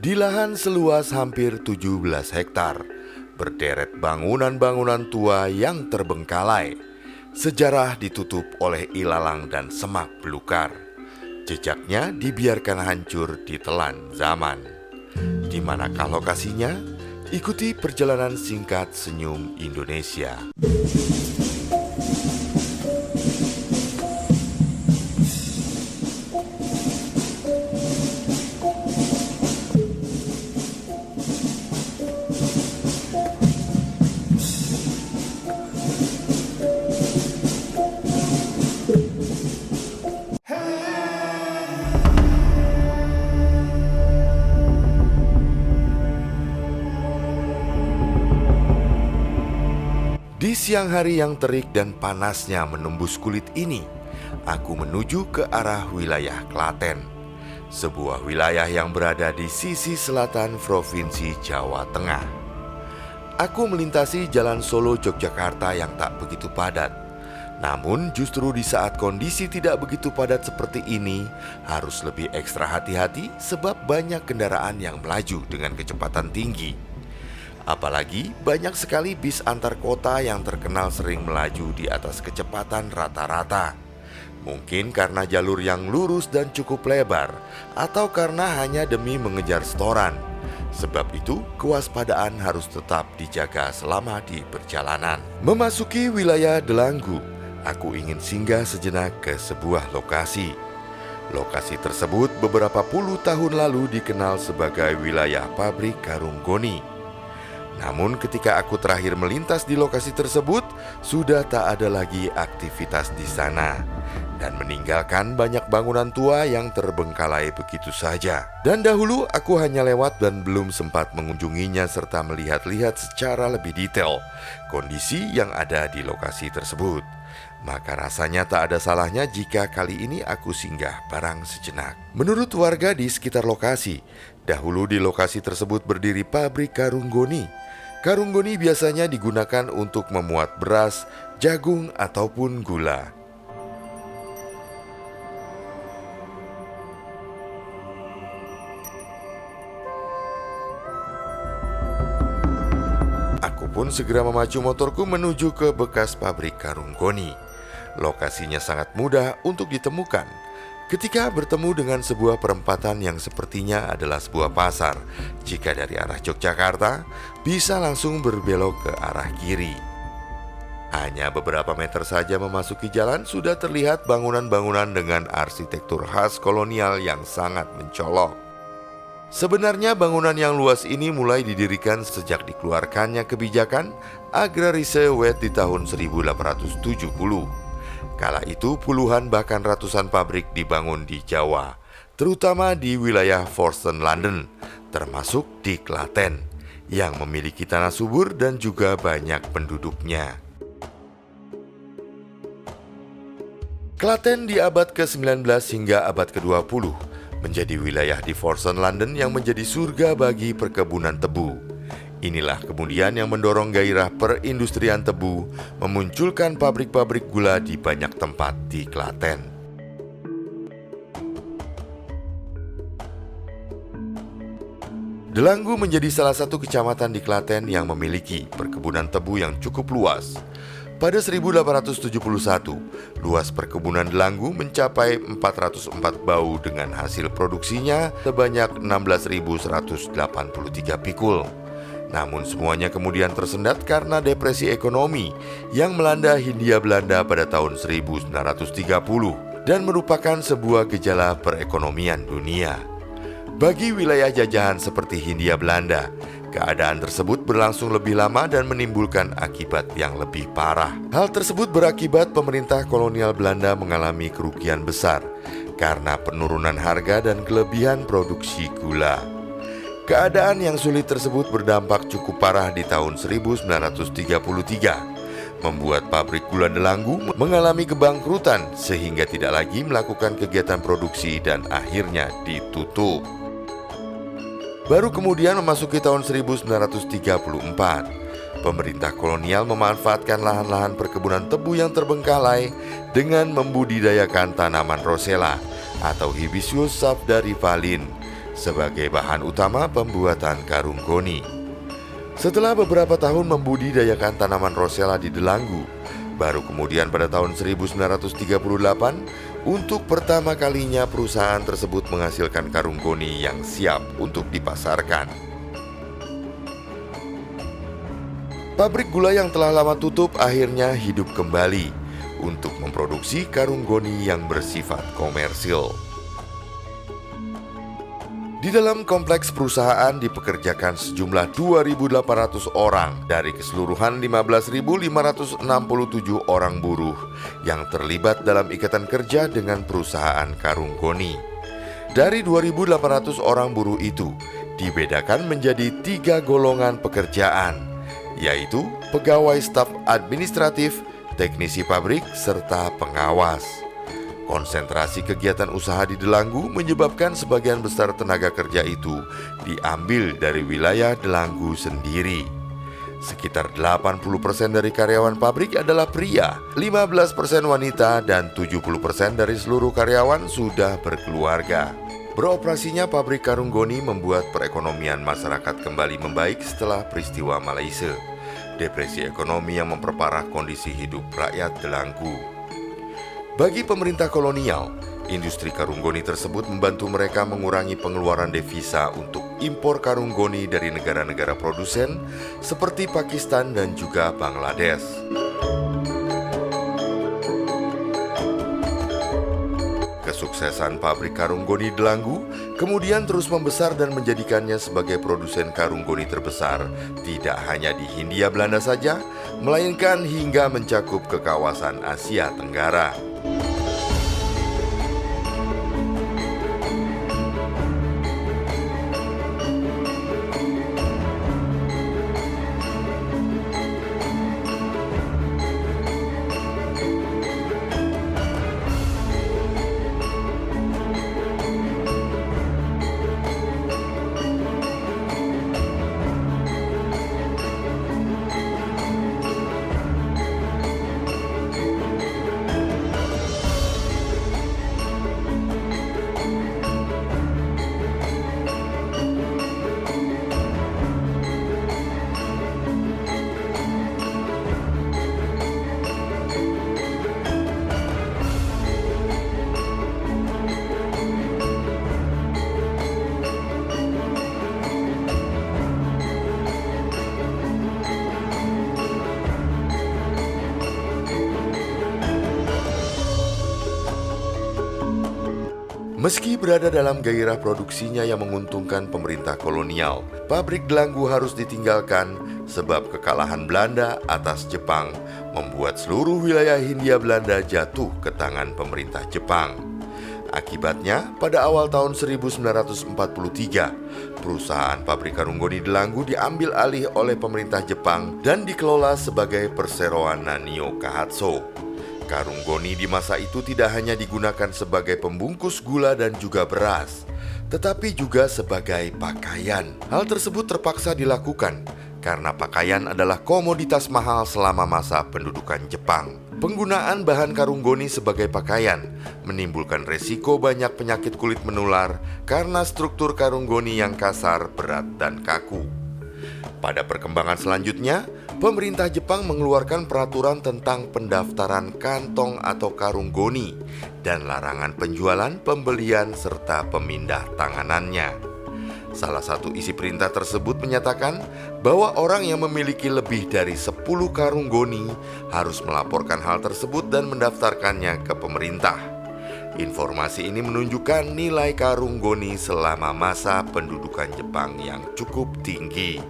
Di lahan seluas hampir 17 hektar, berderet bangunan-bangunan tua yang terbengkalai. Sejarah ditutup oleh ilalang dan semak belukar. Jejaknya dibiarkan hancur di telan zaman. Di manakah lokasinya? Ikuti perjalanan singkat Senyum Indonesia. Di siang hari yang terik dan panasnya menembus kulit ini, aku menuju ke arah wilayah Klaten, sebuah wilayah yang berada di sisi selatan Provinsi Jawa Tengah. Aku melintasi jalan Solo Yogyakarta yang tak begitu padat. Namun justru di saat kondisi tidak begitu padat seperti ini, harus lebih ekstra hati-hati sebab banyak kendaraan yang melaju dengan kecepatan tinggi. Apalagi banyak sekali bis antar kota yang terkenal sering melaju di atas kecepatan rata-rata. Mungkin karena jalur yang lurus dan cukup lebar, atau karena hanya demi mengejar setoran. Sebab itu, kewaspadaan harus tetap dijaga selama di perjalanan. Memasuki wilayah Delanggu, aku ingin singgah sejenak ke sebuah lokasi. Lokasi tersebut beberapa puluh tahun lalu dikenal sebagai wilayah pabrik karung goni. Namun ketika aku terakhir melintas di lokasi tersebut, sudah tak ada lagi aktivitas di sana dan meninggalkan banyak bangunan tua yang terbengkalai begitu saja. Dan dahulu aku hanya lewat dan belum sempat mengunjunginya serta melihat-lihat secara lebih detail kondisi yang ada di lokasi tersebut. Maka rasanya tak ada salahnya jika kali ini aku singgah barang sejenak. Menurut warga di sekitar lokasi, dahulu di lokasi tersebut berdiri pabrik karung goni. Karung goni biasanya digunakan untuk memuat beras, jagung, ataupun gula. Aku pun segera memacu motorku menuju ke bekas pabrik karung goni. Lokasinya sangat mudah untuk ditemukan. Ketika bertemu dengan sebuah perempatan yang sepertinya adalah sebuah pasar, jika dari arah Yogyakarta, bisa langsung berbelok ke arah kiri. Hanya beberapa meter saja memasuki jalan, sudah terlihat bangunan-bangunan dengan arsitektur khas kolonial yang sangat mencolok. Sebenarnya bangunan yang luas ini mulai didirikan sejak dikeluarkannya kebijakan Agrarische Wet di tahun 1870. Kala itu puluhan bahkan ratusan pabrik dibangun di Jawa, terutama di wilayah Forsten Landen, termasuk di Klaten, yang memiliki tanah subur dan juga banyak penduduknya. Klaten di abad ke-19 hingga abad ke-20 menjadi wilayah di Forsten Landen yang menjadi surga bagi perkebunan tebu. Inilah kemudian yang mendorong gairah perindustrian tebu, memunculkan pabrik-pabrik gula di banyak tempat di Klaten. Delanggu menjadi salah satu kecamatan di Klaten yang memiliki perkebunan tebu yang cukup luas. Pada 1871, luas perkebunan Delanggu mencapai 404 bau dengan hasil produksinya sebanyak 16.183 pikul. Namun semuanya kemudian tersendat karena depresi ekonomi yang melanda Hindia Belanda pada tahun 1930 dan merupakan sebuah gejala perekonomian dunia. Bagi wilayah jajahan seperti Hindia Belanda, keadaan tersebut berlangsung lebih lama dan menimbulkan akibat yang lebih parah. Hal tersebut berakibat pemerintah kolonial Belanda mengalami kerugian besar karena penurunan harga dan kelebihan produksi gula. Keadaan yang sulit tersebut berdampak cukup parah di tahun 1933, membuat pabrik gula Delanggu mengalami kebangkrutan sehingga tidak lagi melakukan kegiatan produksi dan akhirnya ditutup. Baru kemudian memasuki tahun 1934, pemerintah kolonial memanfaatkan lahan-lahan perkebunan tebu yang terbengkalai dengan membudidayakan tanaman rosella atau Hibiscus sabdarivalin sebagai bahan utama pembuatan karung goni. Setelah beberapa tahun membudidayakan tanaman rosella di Delanggu, baru kemudian pada tahun 1938, untuk pertama kalinya perusahaan tersebut menghasilkan karung goni yang siap untuk dipasarkan. Pabrik gula yang telah lama tutup akhirnya hidup kembali untuk memproduksi karung goni yang bersifat komersil. Di dalam kompleks perusahaan dipekerjakan sejumlah 2.800 orang dari keseluruhan 15.567 orang buruh yang terlibat dalam ikatan kerja dengan perusahaan karung goni. Dari 2.800 orang buruh itu dibedakan menjadi 3 golongan pekerjaan, yaitu pegawai staf administratif, teknisi pabrik, serta pengawas. Konsentrasi kegiatan usaha di Delanggu menyebabkan sebagian besar tenaga kerja itu diambil dari wilayah Delanggu sendiri. Sekitar 80% dari karyawan pabrik adalah pria, 15% wanita, dan 70% dari seluruh karyawan sudah berkeluarga. Beroperasinya pabrik karung goni membuat perekonomian masyarakat kembali membaik setelah peristiwa Malaysia, depresi ekonomi yang memperparah kondisi hidup rakyat Delanggu. Bagi pemerintah kolonial, industri karung goni tersebut membantu mereka mengurangi pengeluaran devisa untuk impor karung goni dari negara-negara produsen seperti Pakistan dan juga Bangladesh. Kesuksesan pabrik karung goni Delanggu kemudian terus membesar dan menjadikannya sebagai produsen karung goni terbesar tidak hanya di Hindia Belanda saja, melainkan hingga mencakup ke kawasan Asia Tenggara. Meski berada dalam gairah produksinya yang menguntungkan pemerintah kolonial, pabrik Delanggu harus ditinggalkan sebab kekalahan Belanda atas Jepang membuat seluruh wilayah Hindia Belanda jatuh ke tangan pemerintah Jepang. Akibatnya, pada awal tahun 1943, perusahaan pabrik karung goni Delanggu diambil alih oleh pemerintah Jepang dan dikelola sebagai Perseroan Nanio Kahatso. Karung goni di masa itu tidak hanya digunakan sebagai pembungkus gula dan juga beras, tetapi juga sebagai pakaian. Hal tersebut terpaksa dilakukan karena pakaian adalah komoditas mahal selama masa pendudukan Jepang. Penggunaan bahan karung goni sebagai pakaian menimbulkan resiko banyak penyakit kulit menular karena struktur karung goni yang kasar, berat, dan kaku. Pada perkembangan selanjutnya, pemerintah Jepang mengeluarkan peraturan tentang pendaftaran kantong atau karung goni dan larangan penjualan, pembelian, serta pemindah tanganannya. Salah satu isi perintah tersebut menyatakan bahwa orang yang memiliki lebih dari 10 karung goni harus melaporkan hal tersebut dan mendaftarkannya ke pemerintah. Informasi ini menunjukkan nilai karung goni selama masa pendudukan Jepang yang cukup tinggi.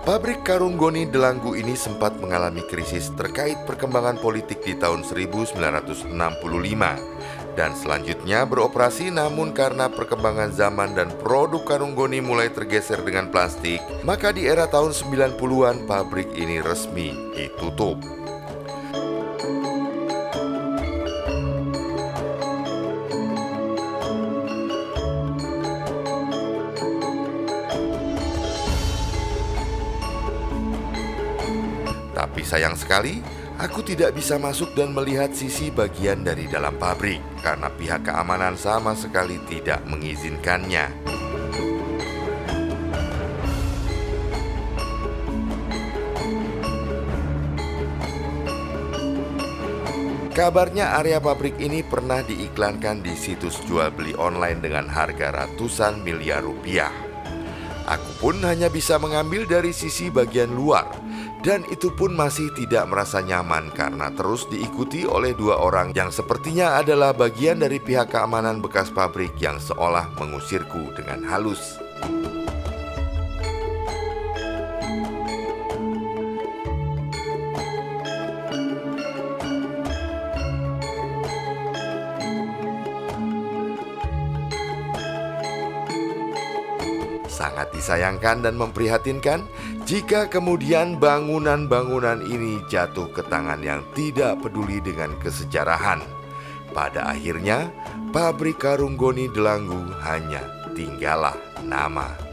Pabrik karung goni Delanggu ini sempat mengalami krisis terkait perkembangan politik di tahun 1965 dan selanjutnya beroperasi, namun karena perkembangan zaman dan produk karung goni mulai tergeser dengan plastik, maka di era tahun 90-an pabrik ini resmi ditutup. Tapi sayang sekali, aku tidak bisa masuk dan melihat sisi bagian dari dalam pabrik karena pihak keamanan sama sekali tidak mengizinkannya. Kabarnya area pabrik ini pernah diiklankan di situs jual beli online dengan harga ratusan miliar rupiah. Aku pun hanya bisa mengambil dari sisi bagian luar, dan itu pun masih tidak merasa nyaman karena terus diikuti oleh dua orang yang sepertinya adalah bagian dari pihak keamanan bekas pabrik yang seolah mengusirku dengan halus. Sangat disayangkan dan memprihatinkan jika kemudian bangunan-bangunan ini jatuh ke tangan yang tidak peduli dengan kesejarahan. Pada akhirnya, pabrik karung goni Delanggu hanya tinggallah nama.